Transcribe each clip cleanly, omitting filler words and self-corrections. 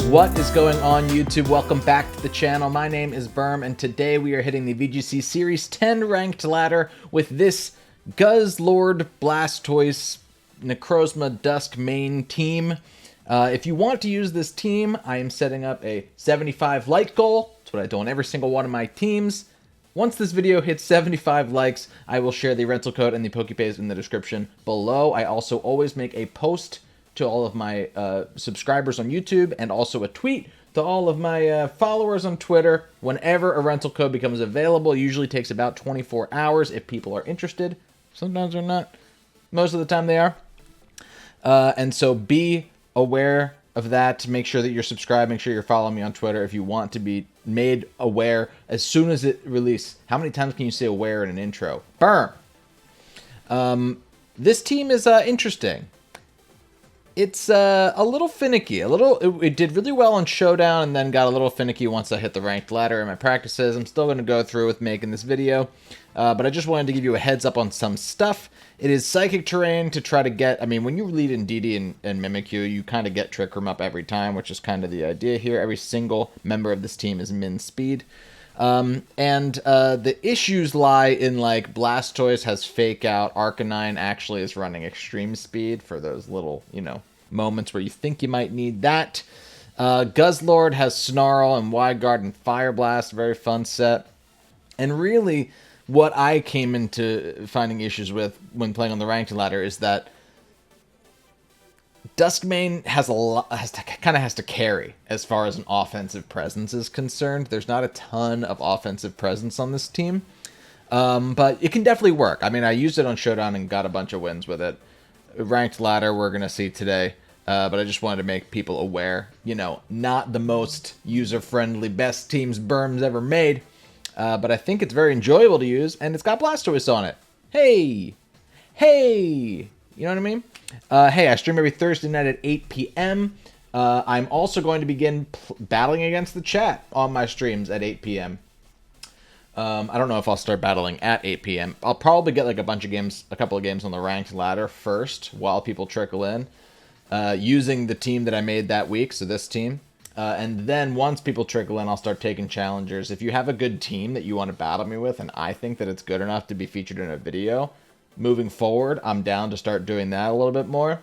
What is going on, YouTube? Welcome back to the channel. My name is Berm, and today we are hitting the VGC Series 10 ranked ladder with this GUZZLORD Blastoise Necrozma Dusk main team. If you want to use this team, I am setting up a 75 like goal. That's what I do on every single one of my teams. Once this video hits 75 likes, I will share the rental code and the PokePays in the description below. I also always make a post to all of my subscribers on YouTube and also a tweet to all of my followers on Twitter whenever a rental code becomes available. It usually takes about 24 hours if people are interested. Sometimes they're not. Most of the time they are. And so be aware of that. Make sure that you're subscribed. Make sure you're following me on Twitter if you want to be made aware as soon as it releases. How many times can you say aware in an intro? Burn! This team is interesting. It's a little finicky. It did really well on Showdown and then got a little finicky once I hit the ranked ladder in my practices. I'm still going to go through with making this video, but I just wanted to give you a heads up on some stuff. It is Psychic Terrain to try to get, I mean, when you lead in DD and Mimikyu, you kind of get Trick Room up every time, which is kind of the idea here. Every single member of this team is min speed. The issues lie in, like, Blastoise has Fake Out, Arcanine actually is running Extreme Speed for those little, you know, moments where you think you might need that. GUZZLORD has Snarl and Wide Guard and Fire Blast, very fun set. And really, what I came into finding issues with when playing on the ranked ladder is that Duskmane has a lot, kind of has to carry as far as an offensive presence is concerned. There's not a ton of offensive presence on this team, but it can definitely work. I mean, I used it on Showdown and got a bunch of wins with it. Ranked ladder we're going to see today, but I just wanted to make people aware, you know, not the most user-friendly best teams Berm's ever made, but I think it's very enjoyable to use, and it's got Blastoise on it. Hey! Hey! You know what I mean? Hey, I stream every Thursday night at 8 p.m. I'm also going to begin battling against the chat on my streams at 8 p.m. I don't know if I'll start battling at 8 p.m. I'll probably get like a couple of games on the ranked ladder first while people trickle in, using the team that I made that week, so this team. And then once people trickle in, I'll start taking challengers. If you have a good team that you want to battle me with, and I think that it's good enough to be featured in a video, moving forward, I'm down to start doing that a little bit more.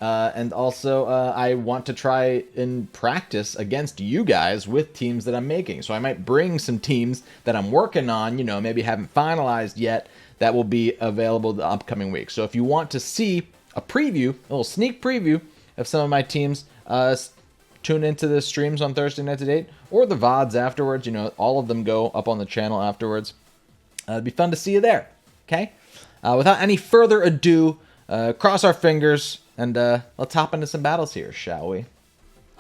And also, I want to try and practice against you guys with teams that I'm making. So I might bring some teams that I'm working on, you know, maybe haven't finalized yet, that will be available the upcoming week. So if you want to see a preview, a little sneak preview of some of my teams, tune into the streams on Thursday nights at 8, or the VODs afterwards. You know, all of them go up on the channel afterwards. It'd be fun to see you there, okay? Without any further ado, cross our fingers, and let's hop into some battles here, shall we?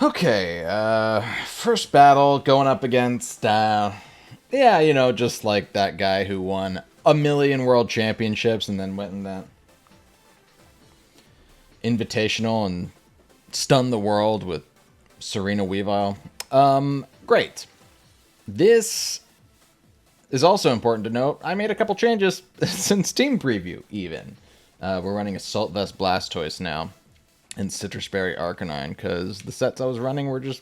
Okay, first battle going up against, yeah, you know, just like that guy who won 1,000,000 world championships and then went in that invitational and stunned the world with Serena Weavile. Great. This is also important to note, I made a couple changes since Team Preview, even. We're running Assault Vest Blastoise now, and Citrus Berry Arcanine, because the sets I was running were just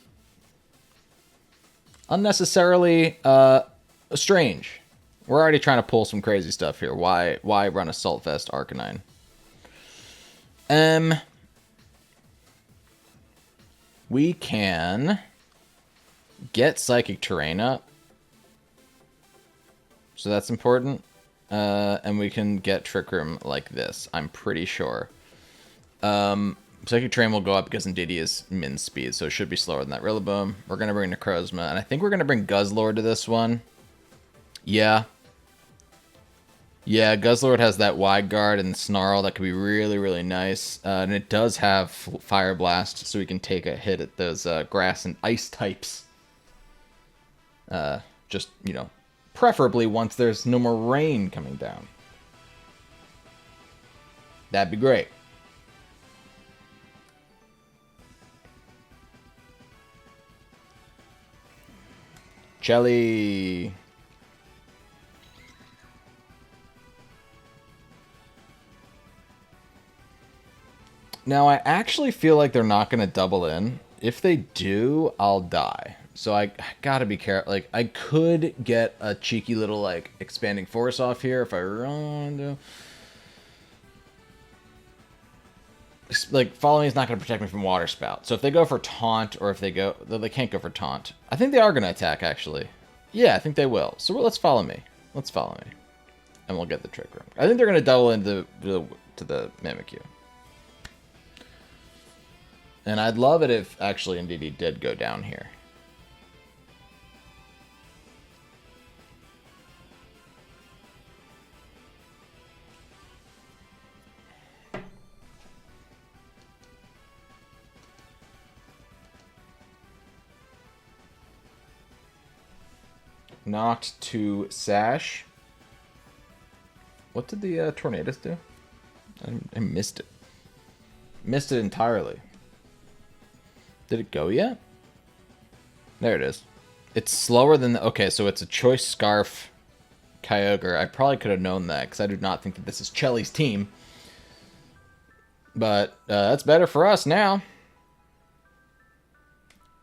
unnecessarily strange. We're already trying to pull some crazy stuff here. Why run Assault Vest Arcanine? We can get Psychic Terrain up. So that's important. And we can get Trick Room like this, I'm pretty sure. Psychic Terrain will go up because Indeedee is min speed, so it should be slower than that Rillaboom. We're going to bring Necrozma, and I think we're going to bring GUZZLORD to this one. Yeah. Yeah, GUZZLORD has that Wide Guard and Snarl that could be really, really nice. And it does have Fire Blast, so we can take a hit at those grass and ice types. Just, you know, preferably once there's no more rain coming down. That'd be great. Jelly. Now, I actually feel like they're not going to double in. If they do, I'll die. So I gotta be careful. Like, I could get a cheeky little, like, expanding force off here if I run. Like, Follow Me is not going to protect me from Water Spout. So if they go for Taunt, or if they go... They can't go for Taunt. I think they are going to attack, actually. Yeah, I think they will. So let's Follow Me. Let's Follow Me. And we'll get the Trick Room. I think they're going to double into the Mimikyu. And I'd love it if, actually, indeed, he did go down here. Knocked to Sash. What did the Tornadus do? I missed it. Missed it entirely. Did it go yet? There it is. It's slower than... Okay, so it's a Choice Scarf Kyogre. I probably could have known that, because I do not think that this is Chelly's team. But that's better for us now.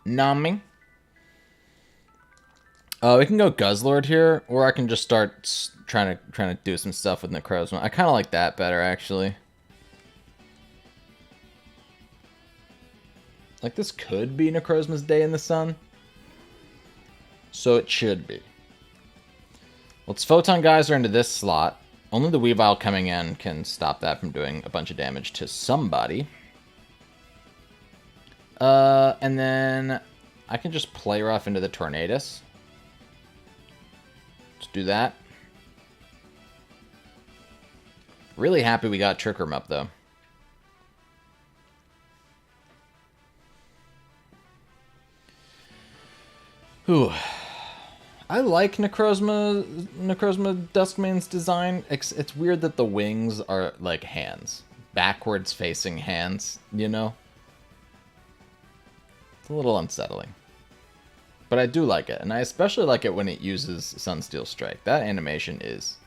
Numbing. We can go Guzzlord here, or I can just start trying to do some stuff with Necrozma. I kind of like that better, actually. Like, this could be Necrozma's day in the sun. So it should be. Let's Photon Geyser into this slot. Only the Weavile coming in can stop that from doing a bunch of damage to somebody. And then I can just Play Rough into the Tornadus. Let's do that. Really happy we got Trick Room up, though. Ooh. I like Necrozma Duskmane's design. It's weird that the wings are like hands. Backwards facing hands, you know? It's a little unsettling. But I do like it, and I especially like it when it uses Sunsteel Strike. That animation is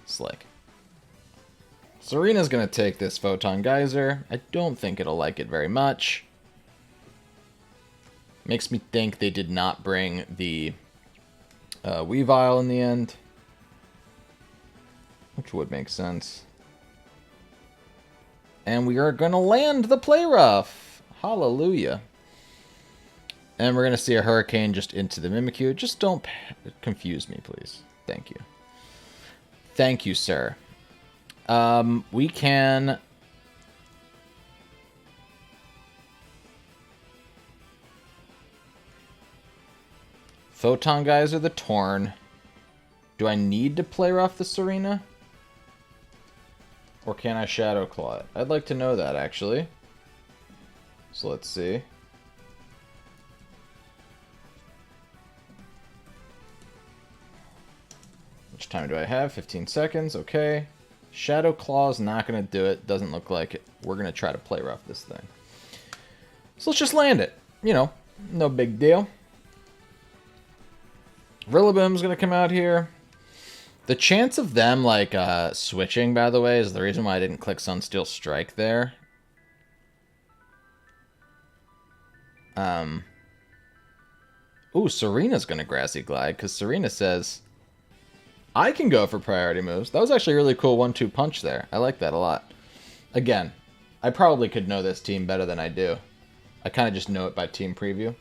slick. Serena's gonna take this Photon Geyser. I don't think it'll like it very much. Makes me think they did not bring the Weavile in the end. Which would make sense. And we are going to land the Play Rough. Hallelujah. And we're going to see a Hurricane just into the Mimikyu. Just don't confuse me, please. Thank you. Thank you, sir. We can... Photon Geyser the Torn. Do I need to Play Rough the Serena? Or can I Shadow Claw it? I'd like to know that, actually. So let's see. How much time do I have? 15 seconds, okay. Shadow Claw's not going to do it. Doesn't look like it. We're going to try to Play Rough this thing. So let's just land it. You know, no big deal. Rillaboom's going to come out here. The chance of them, like, switching, by the way, is the reason why I didn't click Sunsteel Strike there. Ooh, Serena's going to Grassy Glide, because Serena says, I can go for priority moves. That was actually a really cool 1-2 punch there. I like that a lot. Again, I probably could know this team better than I do. I kind of just know it by team preview.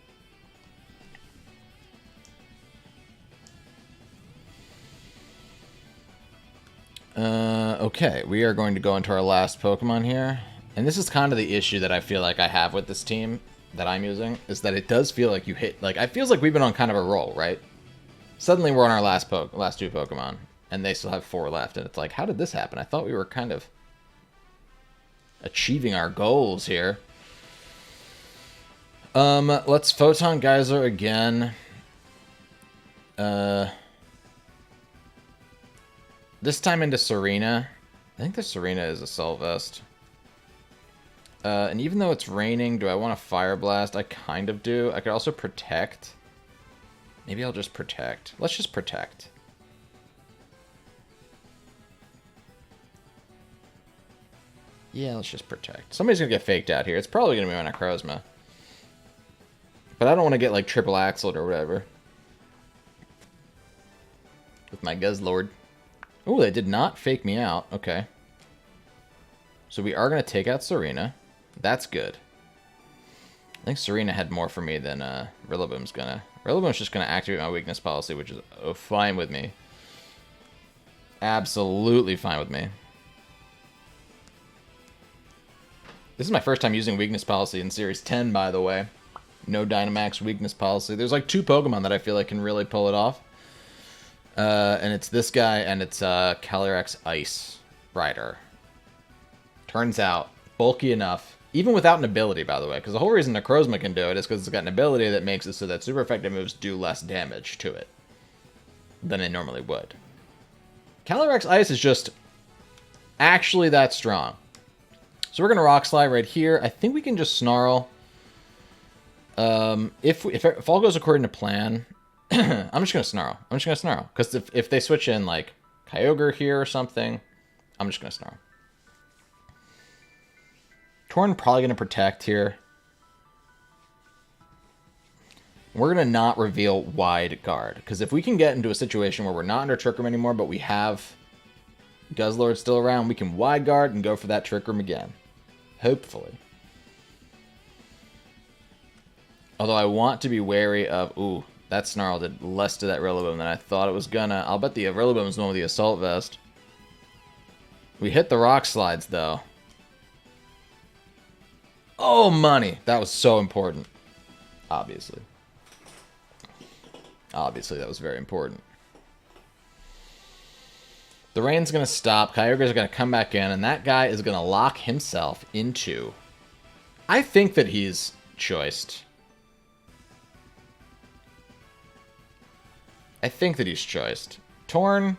Okay, we are going to go into our last Pokemon here. And this is kind of the issue that I feel like I have with this team that I'm using, is that it does feel like you hit... Like, it feels like we've been on kind of a roll, right? Suddenly we're on our last two Pokemon, and they still have 4 left, and it's like, how did this happen? I thought we were kind of achieving our goals here. Let's Photon Geyser again. This time into Serena. I think the Serena is a Sylvest. And even though it's raining, do I want to Fire Blast? I kind of do. I could also Protect. Maybe I'll just Protect. Let's just Protect. Yeah, let's just protect. Somebody's going to get faked out here. It's probably going to be my Necrozma. But I don't want to get, like, triple axled or whatever. With my GUZZLORD. Oh, they did not fake me out. Okay. So we are going to take out Serena. That's good. I think Serena had more for me than Rillaboom's going to. Rillaboom's just going to activate my weakness policy, which is fine with me. Absolutely fine with me. This is my first time using weakness policy in Series 10, by the way. No Dynamax weakness policy. There's like 2 Pokemon that I feel like can really pull it off. And it's this guy and it's Calyrex Ice Rider. Turns out, bulky enough, even without an ability, by the way, because the whole reason Necrozma can do it is because it's got an ability that makes it so that super effective moves do less damage to it than they normally would. Calyrex Ice is just actually that strong. So we're going to Rock Slide right here. I think we can just Snarl. If all goes according to plan, I'm just going to Snarl. I'm just going to Snarl. Because if they switch in, like, Kyogre here or something, I'm just going to Snarl. Torn probably going to protect here. We're going to not reveal Wide Guard. Because if we can get into a situation where we're not under Trick Room anymore, but we have GUZZLORD still around, we can Wide Guard and go for that Trick Room again. Hopefully. Although I want to be wary of... Ooh, that Snarl did less to that Rillaboom than I thought it was gonna. I'll bet the Rillaboom is the one with the Assault Vest. We hit the Rock Slides, though. Oh, money! That was so important. Obviously. Obviously, that was very important. The rain's going to stop. Kyogre's going to come back in, and that guy is going to lock himself into... I think that he's choiced. I think that he's choiced. Torn,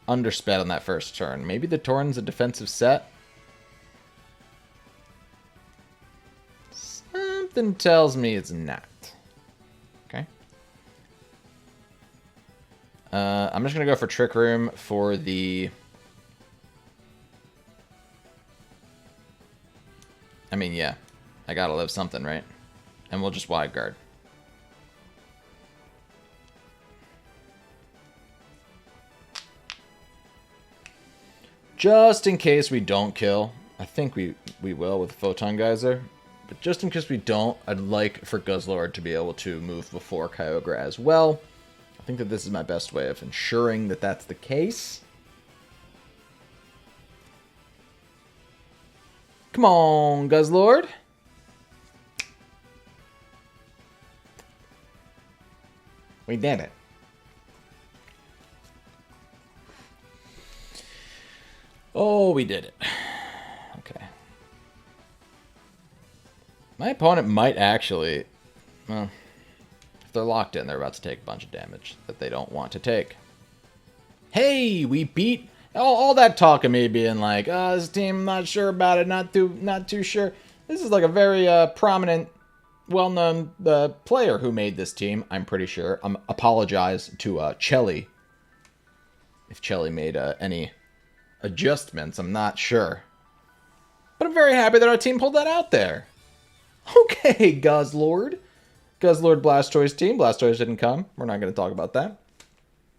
undersped on that first turn. Maybe the Torn's a defensive set. Something tells me it's not. Okay. I'm just going to go for Trick Room for the... I mean, yeah. I gotta live something, right? And we'll just Wide Guard. Just in case we don't kill. I think we will with Photon Geyser. But just in case we don't, I'd like for GUZZLORD to be able to move before Kyogre as well. I think that this is my best way of ensuring that that's the case. Come on, GUZZLORD. We did it. Oh, we did it. Okay. My opponent might actually... Well, if they're locked in, they're about to take a bunch of damage that they don't want to take. Hey, we beat... All that talk of me being like, oh, this team, not sure about it, not too sure. This is like a very prominent, well-known player who made this team, I'm pretty sure. Apologize to Chelly. If Chelly made any adjustments, I'm not sure. But I'm very happy that our team pulled that out there. Okay, GUZZLORD. GUZZLORD Blastoise team. Blastoise didn't come. We're not going to talk about that.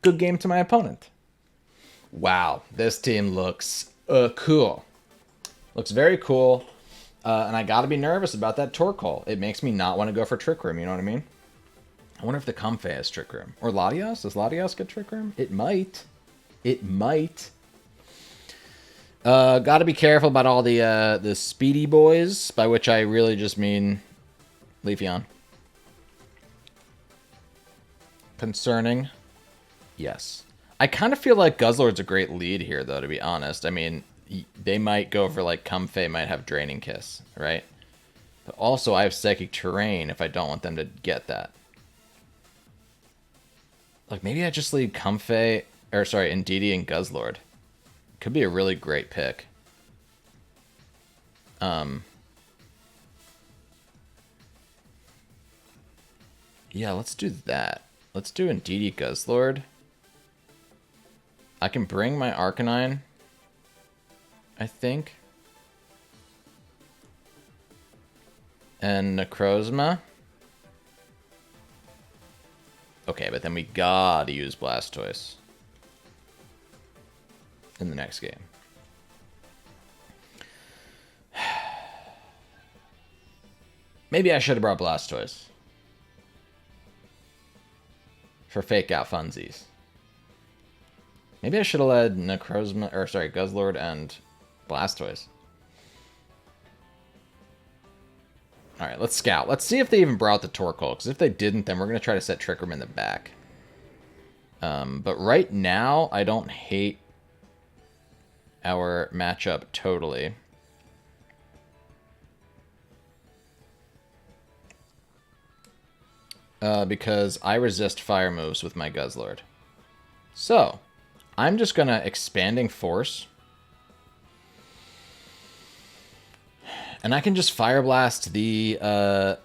Good game to my opponent. Wow, this team looks cool. Looks very cool. And I gotta be nervous about that Torkoal. It makes me not want to go for Trick Room, you know what I mean? I wonder if the Comfey has Trick Room. Or Latios? Does Latios get Trick Room? It might. It might. Gotta be careful about all the speedy boys, by which I really just mean Leafeon. Concerning. Yes. I kind of feel like GUZZLORD's a great lead here, though, to be honest. I mean, they might go for, like, Comfey might have Draining Kiss, right? But also, I have Psychic Terrain if I don't want them to get that. Like, maybe I just leave Comfey, or sorry, Indeedee and GUZZLORD. Could be a really great pick. Yeah, let's do that. Let's do Indeedee GUZZLORD. I can bring my Arcanine, I think. And Necrozma. Okay, but then we gotta use Blastoise in the next game. Maybe I should have brought Blastoise for fake out funsies. Maybe I should have led Necrozma, or sorry, GUZZLORD and Blastoise. Alright, let's scout. Let's see if they even brought the Torkoal, because if they didn't, then we're going to try to set Trick Room in the back. But right now, I don't hate our matchup totally. Because I resist fire moves with my GUZZLORD. So, I'm just going to Expanding Force. And I can just Fire Blast yeah,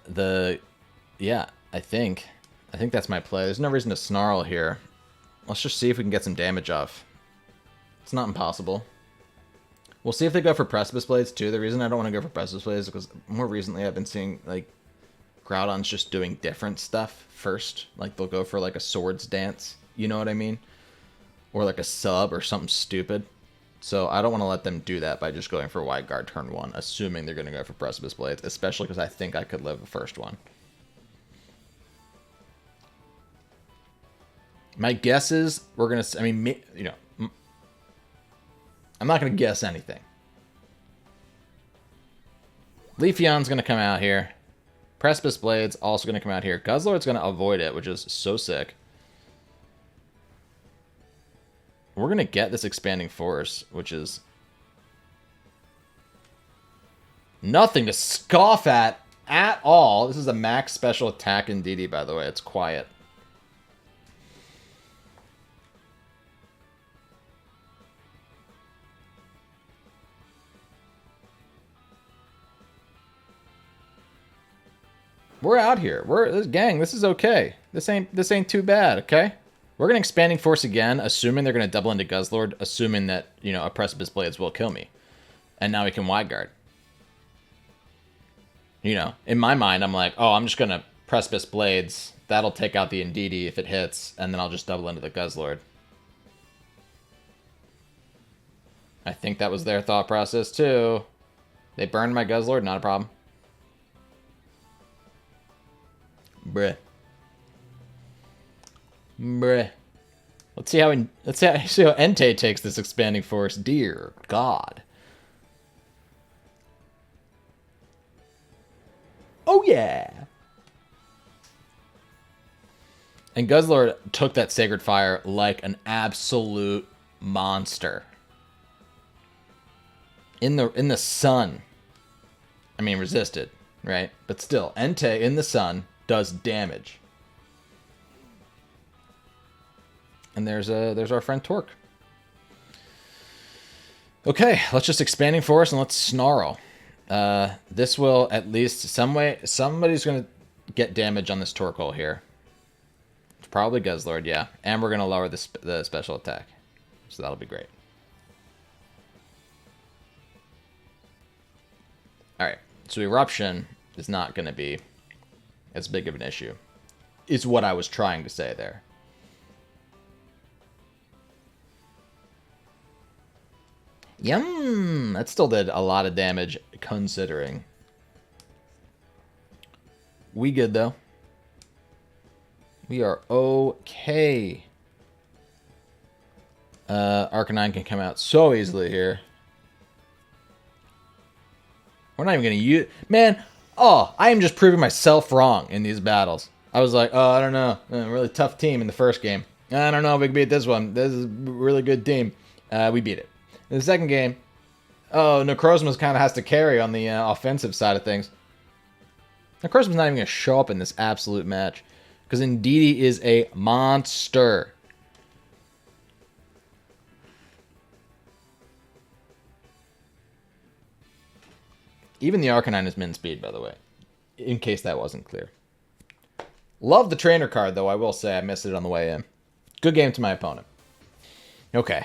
I think that's my play. There's no reason to Snarl here. Let's just see if we can get some damage off. It's not impossible. We'll see if they go for Precipice Blades, too. The reason I don't want to go for Precipice Blades is because more recently I've been seeing, like, Groudon's just doing different stuff first. Like, they'll go for, like, a Swords Dance. You know what I mean? Or, like, a Sub or something stupid. So I don't want to let them do that by just going for Wide Guard turn 1, assuming they're going to go for Precipice Blades, especially because I think I could live the first one. My guess is we're going to... I mean, you know... I'm not going to guess anything. Leafeon's going to come out here. Precipice Blade's also going to come out here. GUZZLORD's going to avoid it, which is so sick. We're going to get this Expanding Force, which is nothing to scoff at all. This is a max special attack in DD, by the way. It's quiet. We're out here. Gang, this is okay. This ain't too bad, okay? We're going to Expanding Force again, assuming they're going to double into GUZZLORD, assuming that, you know, a Precipice Blades will kill me. And now we can Wide Guard. You know, in my mind, I'm like, oh, I'm just going to Precipice Blades. That'll take out the Indeedee if it hits, and then I'll just double into the GUZZLORD. I think that was their thought process, too. They burned my GUZZLORD, not a problem. Bruh. Let's see how Entei takes this Expanding Force. Dear God. Oh yeah. And GUZZLORD took that Sacred Fire like an absolute monster. In the sun. I mean, resisted, right? But still, Entei in the sun does damage. And there's our friend Torque. Okay, let's just Expanding Force and let's Snarl. This will at least somebody's gonna get damage on this Torkoal here. It's probably GUZZLORD, yeah. And we're gonna lower the special attack, so that'll be great. All right, so Eruption is not gonna be as big of an issue, is what I was trying to say there. Yum! That still did a lot of damage, considering. We good, though. We are okay. Arcanine can come out so easily here. We're not even going to use... Man, oh, I am just proving myself wrong in these battles. I was like, oh, I don't know. Really tough team in the first game. I don't know if we can beat this one. This is a really good team. We beat it. In the second game, oh, Necrozma kind of has to carry on the offensive side of things. Necrozma's not even going to show up in this absolute match, because Indeedee is a monster. Even the Arcanine is min speed, by the way, in case that wasn't clear. Love the trainer card, though, I will say. I missed it on the way in. Good game to my opponent. Okay.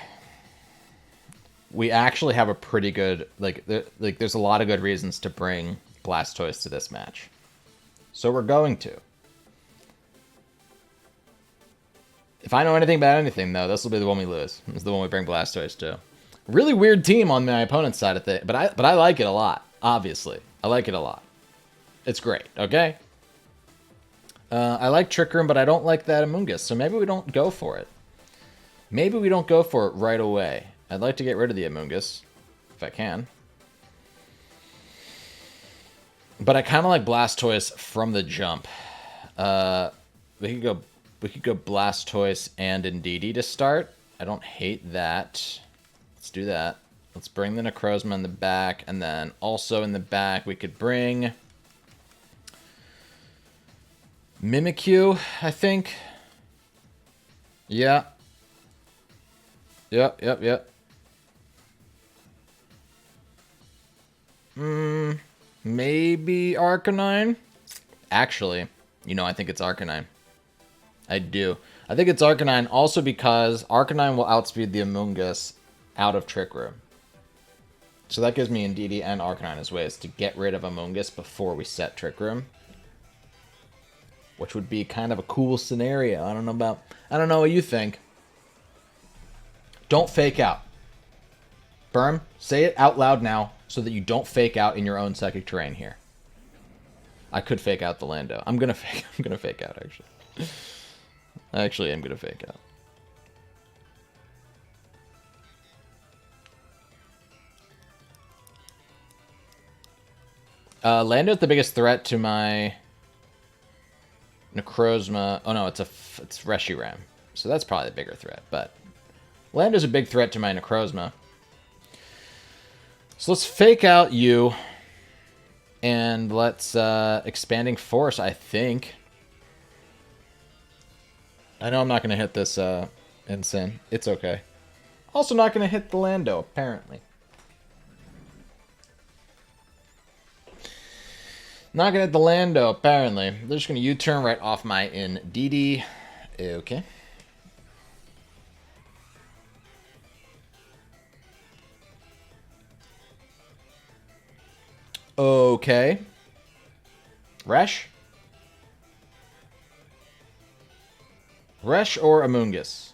We actually have a pretty good, there's a lot of good reasons to bring Blastoise to this match. So we're going to. If I know anything about anything, though, this will be the one we lose. This is the one we bring Blastoise to. Really weird team on my opponent's side of things, but I like it a lot, obviously. I like it a lot. It's great, okay? I like Trick Room, but I don't like that Amoonguss, so maybe we don't go for it. Maybe we don't go for it right away. I'd like to get rid of the Amoonguss, if I can. But I kind of like Blastoise from the jump. We could go Blastoise and Indeedee to start. I don't hate that. Let's do that. Let's bring the Necrozma in the back, and then also in the back we could bring Mimikyu, I think. Yeah. Yep. Maybe Arcanine? Actually, I think it's Arcanine. I do. I think it's Arcanine also because Arcanine will outspeed the Amoonguss out of Trick Room. So that gives me Indeedee and Arcanine as ways to get rid of Amoonguss before we set Trick Room. Which would be kind of a cool scenario. I don't know what you think. Don't fake out. Berm, say it out loud now so that you don't fake out in your own psychic terrain here. I could fake out the Lando. I'm gonna fake out actually. Actually, I'm gonna fake out. Lando's the biggest threat to my Necrozma. Oh no, it's Reshiram. So that's probably the bigger threat, but Lando's a big threat to my Necrozma. So let's fake out you. And let's Expanding Force, I think. I know I'm not going to hit this Insane. It's okay. Also not going to hit the Lando, apparently. Not going to hit the Lando, apparently. They're just going to U-turn right off my Indeedee. Okay. Okay. Resh? Resh or Amoonguss?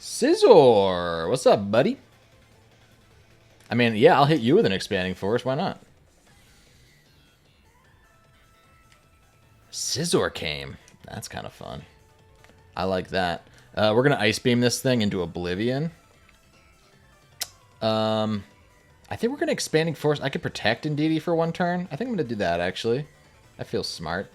Scizor! What's up, buddy? I mean, yeah, I'll hit you with an Expanding Force. Why not? Scizor came. That's kind of fun. I like that. We're going to Ice Beam this thing into Oblivion. I think we're going to Expanding Force. I could protect Indeedee for one turn. I think I'm going to do that, actually. I feel smart.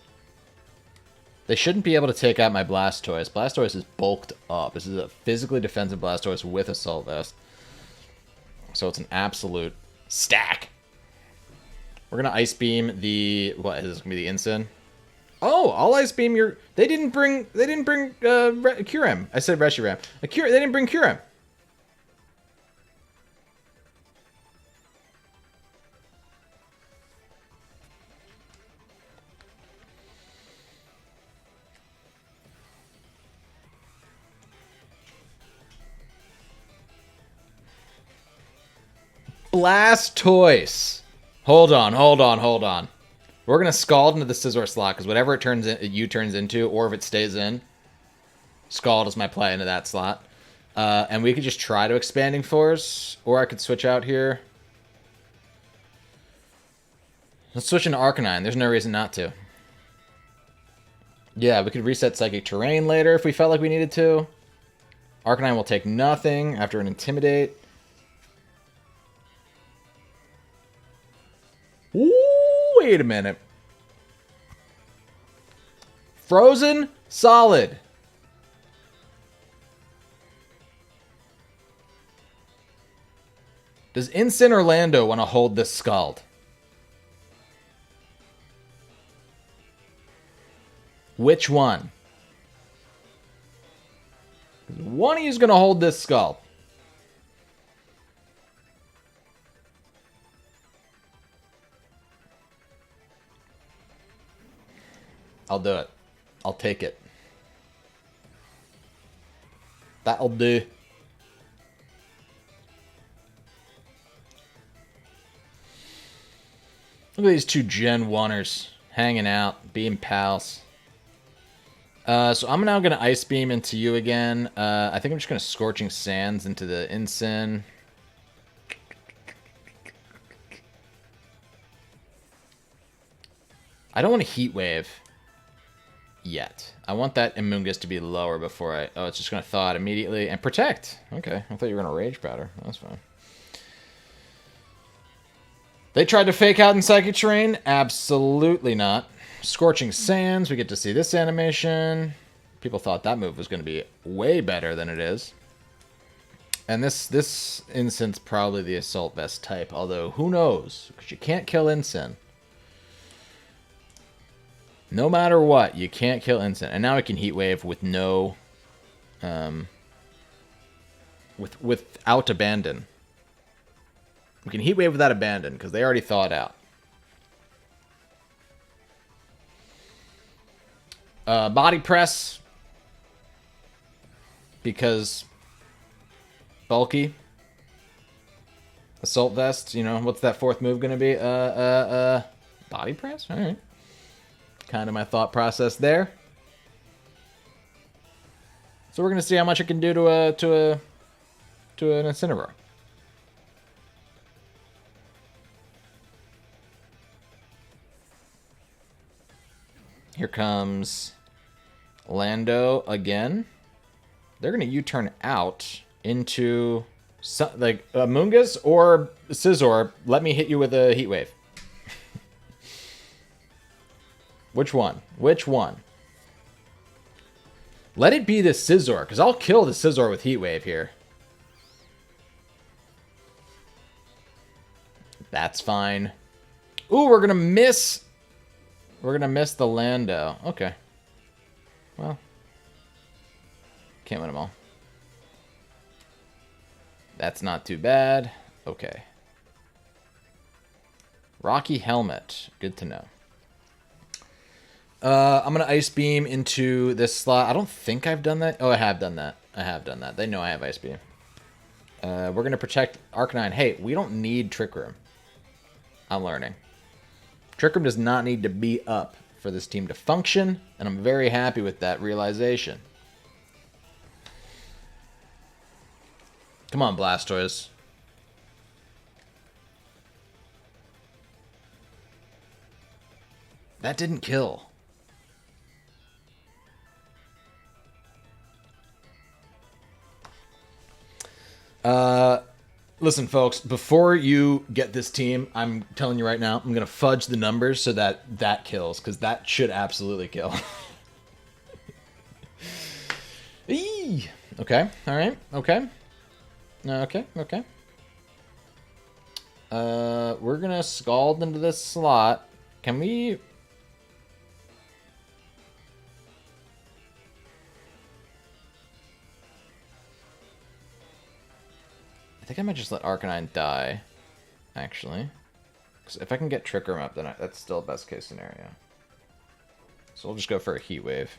They shouldn't be able to take out my Blastoise. Blastoise is bulked up. This is a physically defensive Blastoise with Assault Vest. So it's an absolute stack. We're going to Ice Beam the... What is this going to be, the Incin? Oh, I'll Ice Beam your... They didn't bring Kyurem. I said Reshiram. They didn't bring Kyurem. Blastoise. Hold on. We're going to Scald into the Scizor slot, because whatever it U-turns into, or if it stays in, Scald is my play into that slot. And we could just try to Expanding Force, or I could switch out here. Let's switch into Arcanine. There's no reason not to. Yeah, we could reset Psychic Terrain later if we felt like we needed to. Arcanine will take nothing after an Intimidate. Ooh, wait a minute. Frozen Solid. Does Incin or Lando want to hold this Scald? Which one? One of you is going to hold this Scald. I'll do it. I'll take it. That'll do. Look at these two Gen 1ers hanging out, being pals. So I'm now going to Ice Beam into you again. I think I'm just going to Scorching Sands into the Incin. I don't want to Heat Wave yet. I want that Amoonguss to be lower before I... Oh, it's just going to thaw it immediately. And Protect. Okay, I thought you were going to Rage Powder. That's fine. They tried to fake out in Psychic Terrain? Absolutely not. Scorching Sands. We get to see this animation. People thought that move was going to be way better than it is. And this Incen's probably the Assault Vest type. Although, who knows? Because you can't kill Incin. No matter what, you can't kill Incin. And now I can Heat Wave with no... without Abandon. We can Heat Wave without Abandon, because they already thawed out. Body Press. Because... bulky. Assault Vest, you know, what's that fourth move going to be? Body Press? Alright. Kind of my thought process there. So we're going to see how much it can do to an Incineroar. Here comes Lando again. They're going to U-turn out into like Amoonguss or Scizor. Let me hit you with a Heat Wave. Which one? Which one? Let it be the Scizor, because I'll kill the Scizor with Heat Wave here. That's fine. Ooh, we're going to miss... We're going to miss the Lando. Okay. Well. Can't win them all. That's not too bad. Okay. Rocky Helmet. Good to know. I'm going to Ice Beam into this slot. I don't think I've done that. Oh, I have done that. I have done that. They know I have Ice Beam. We're going to protect Arcanine. Hey, we don't need Trick Room. I'm learning. Trick Room does not need to be up for this team to function, and I'm very happy with that realization. Come on, Blastoise. That didn't kill. Listen, folks, before you get this team, I'm telling you right now, I'm going to fudge the numbers so that that kills, because that should absolutely kill. Eee! Okay, alright, okay. Okay, okay. We're going to Scald into this slot. Can we... I think I might just let Arcanine die, actually. Because if I can get Trick Room up, then that's still best case scenario. So we'll just go for a Heat Wave.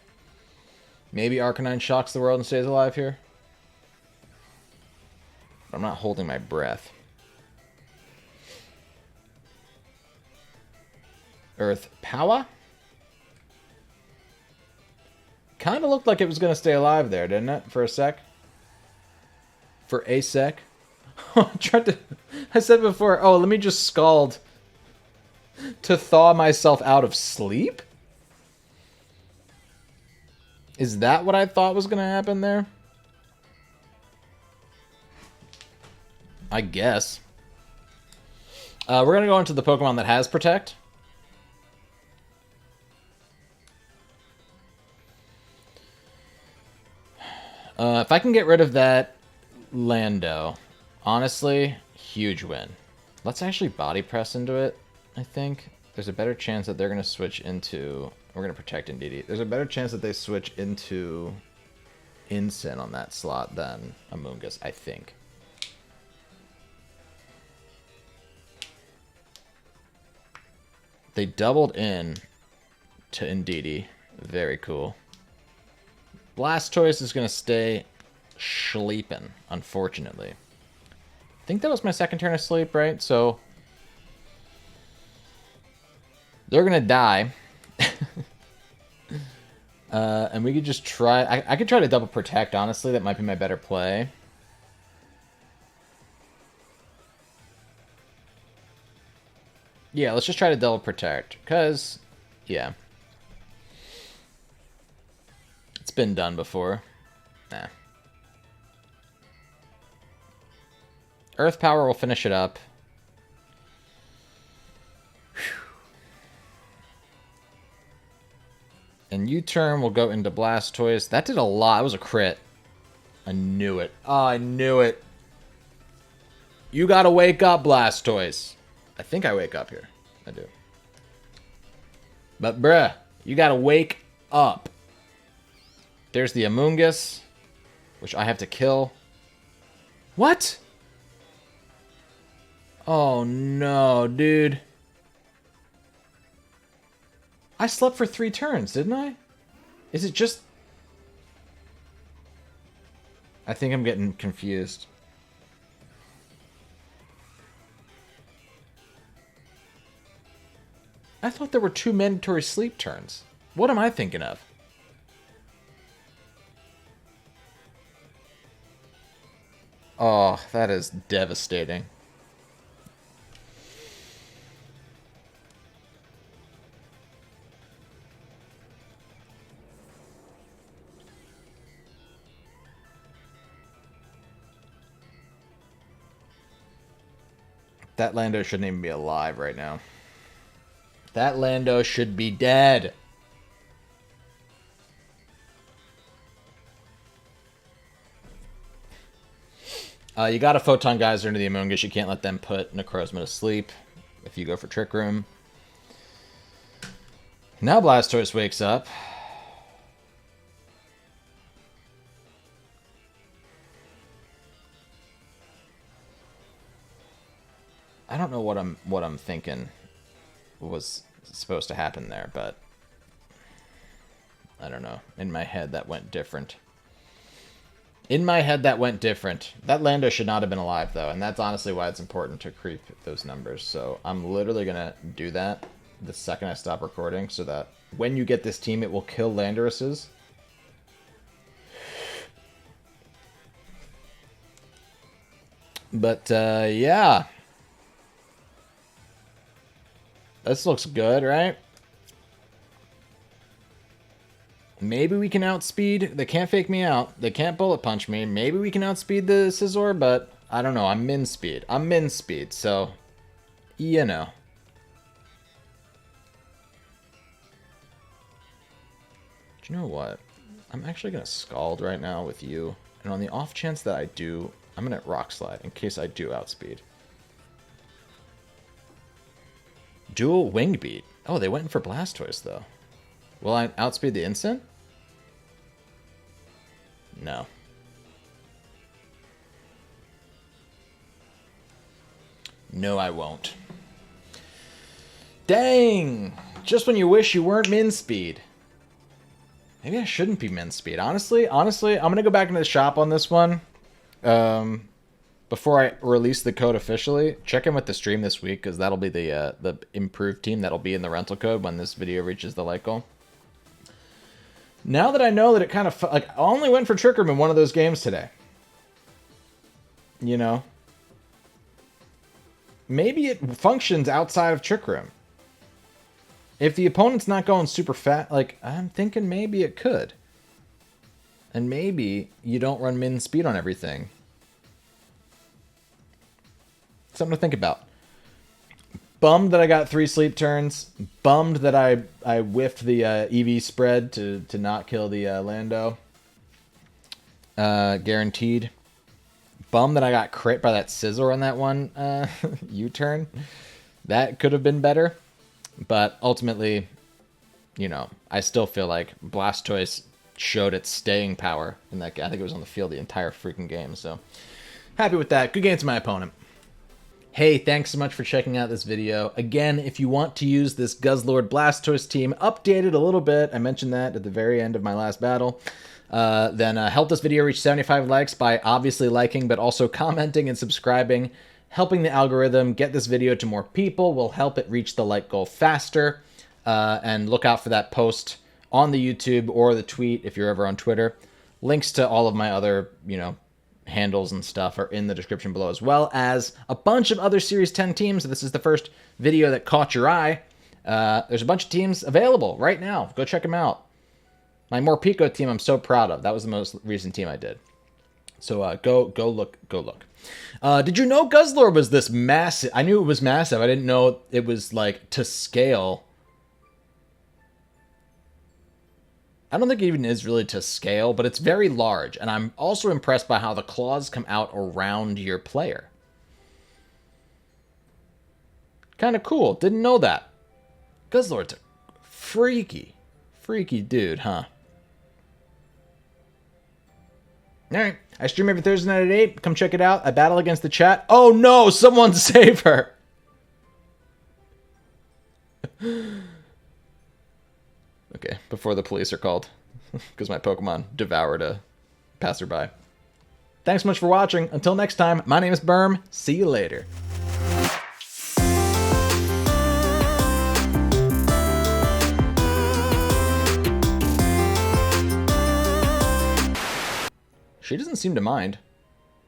Maybe Arcanine shocks the world and stays alive here. But I'm not holding my breath. Earth Power? Kind of looked like it was going to stay alive there, didn't it? For a sec. For a sec. I said before, oh, let me just Scald to thaw myself out of sleep? Is that what I thought was going to happen there? I guess. We're going to go into the Pokemon that has Protect. If I can get rid of that Lando... Honestly, huge win. Let's actually Body Press into it, I think. There's a better chance that they're going to switch into... We're going to Protect Indeedee. There's a better chance that they switch into Incin on that slot than Amoonguss, I think. They doubled in to Indeedee. Very cool. Blastoise is going to stay sleeping, unfortunately. I think that was my second turn of sleep, right? So They're going to die. And we could just try... I could try to double protect, honestly. That might be my better play. Yeah, let's just try to double protect. Because, yeah. It's been done before. Nah. Earth Power will finish it up. And U-turn will go into Blastoise. That did a lot. It was a crit. I knew it. Oh, I knew it. You gotta wake up, Blastoise. I think I wake up here. I do. But, bruh, you gotta wake up. There's the Amoonguss, which I have to kill. What? Oh, no, dude. I slept for 3 turns, didn't I? Is it just... I think I'm getting confused. I thought there were 2 mandatory sleep turns. What am I thinking of? Oh, that is devastating. That Lando shouldn't even be alive right now. That Lando should be dead. You got a Photon Geyser into the Amoonguss. You can't let them put Necrozma to sleep if you go for Trick Room. Now Blastoise wakes up. I don't know what I'm thinking was supposed to happen there, but I don't know. In my head, that went different. In my head, that went different. That Lando should not have been alive, though, and that's honestly why it's important to creep those numbers. So I'm literally going to do that the second I stop recording, so that when you get this team, it will kill Landorus's. But, yeah. This looks good, right? Maybe we can outspeed. They can't fake me out. They can't bullet punch me. Maybe we can outspeed the Scizor, but I don't know. I'm min speed. I'm min speed, so you know. Do you know what? I'm actually going to Scald right now with you. And on the off chance that I do, I'm going to Rock Slide in case I do outspeed. Dual Wing Beat. Oh, they went in for Blastoise, though. Will I outspeed the instant? No. No, I won't. Dang! Just when you wish you weren't min speed. Maybe I shouldn't be min speed. Honestly, I'm going to go back into the shop on this one. Before I release the code officially, check in with the stream this week, because that'll be the improved team that'll be in the rental code when this video reaches the like goal. Now that I know that it kind of... like, I only went for Trick Room in one of those games today. You know? Maybe it functions outside of Trick Room. If the opponent's not going super fat, like, I'm thinking maybe it could. And maybe you don't run min speed on everything. Something to think about. Bummed that I got 3 sleep turns. Bummed that I whiffed the EV spread to not kill the Lando. Guaranteed. Bummed that I got crit by that Scizor on that one U-turn. That could have been better. But ultimately, you know, I still feel like Blastoise showed its staying power in that game. I think it was on the field the entire freaking game. So, happy with that. Good game to my opponent. Hey, thanks so much for checking out this video. Again, if you want to use this GUZZLORD Blastoise team updated a little bit, I mentioned that at the very end of my last battle, then help this video reach 75 likes by obviously liking, but also commenting and subscribing. Helping the algorithm get this video to more people will help it reach the like goal faster. and look out for that post on the YouTube or the tweet if you're ever on Twitter. Links to all of my other, handles and stuff are in the description below, as well as a bunch of other Series 10 teams. If this is the first video that caught your eye, there's a bunch of teams available right now. Go check them out. My Morpeko team I'm so proud of. That was the most recent team I did. So go look. Did you know GUZZLORD was this massive? I knew it was massive. I didn't know it was like to scale. I don't think it even is really to scale, but it's very large. And I'm also impressed by how the claws come out around your player. Kind of cool. Didn't know that. GUZZLORD's a freaky dude, huh? Alright. I stream every Thursday night at 8. Come check it out. I battle against the chat. Oh no! Someone save her! Okay, before the police are called. Because my Pokemon devoured a passerby. Thanks so much for watching. Until next time, my name is Berm. See you later. She doesn't seem to mind.